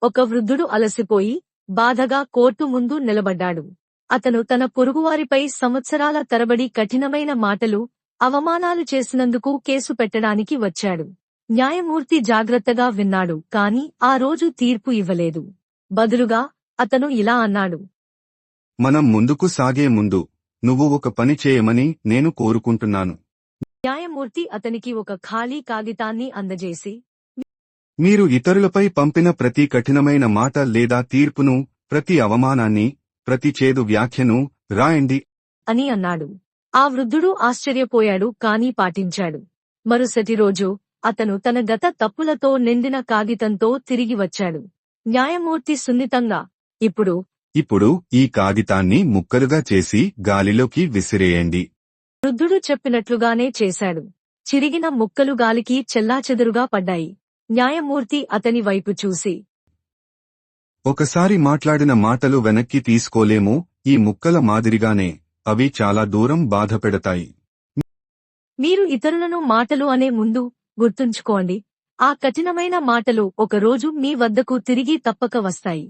ఒక వృద్ధుడు అలసిపోయి బాధగా కోర్టు ముందు నిలబడ్డాడు. అతను తన పొరుగువారిపై సంవత్సరాల తరబడి కఠినమైన మాటలు, అవమానాలు చేసినందుకు కేసు పెట్టడానికి వచ్చాడు. న్యాయమూర్తి జాగ్రత్తగా విన్నాడు, కాని ఆ రోజు తీర్పు ఇవ్వలేదు. బదులుగా అతను ఇలా అన్నాడు. మనం ముందుకు సాగే ముందు నువ్వు ఒక పని చేయమని నేను కోరుకుంటున్నాను. న్యాయమూర్తి అతనికి ఒక ఖాళీ కాగితాన్ని అందజేసి, మీరు ఇతరులపై పంపిన ప్రతి కఠినమైన మాట లేదా తీర్పును, ప్రతి అవమానాన్ని, ప్రతి చేదు వ్యాఖ్యను రాయండి అని అన్నాడు. ఆ వృద్ధుడు ఆశ్చర్యపోయాడు, కాని పాటించాడు. మరుసటి రోజు అతను తన గత తప్పులతో నిండిన కాగితంతో తిరిగి వచ్చాడు. న్యాయమూర్తి సున్నితంగా, ఇప్పుడు ఈ కాగితాన్ని ముక్కలుగా చేసి గాలిలోకి విసిరేయండి. వృద్ధుడు చెప్పినట్లుగానే చేశాడు. చిరిగిన ముక్కలు గాలికి చెల్లాచెదురుగా పడ్డాయి. న్యాయమూర్తి అతని వైపు చూసి, ఒకసారి మాట్లాడిన మాటలు వెనక్కి తీసుకోలేము, ఈ ముక్కల మాదిరిగానే అవి చాలా దూరం బాధపెడతాయి. మీరు ఇతరులను మాటలు అనే ముందు గుర్తుంచుకోండి, ఆ కఠినమైన మాటలు ఒకరోజు మీ వద్దకు తిరిగి తప్పక వస్తాయి.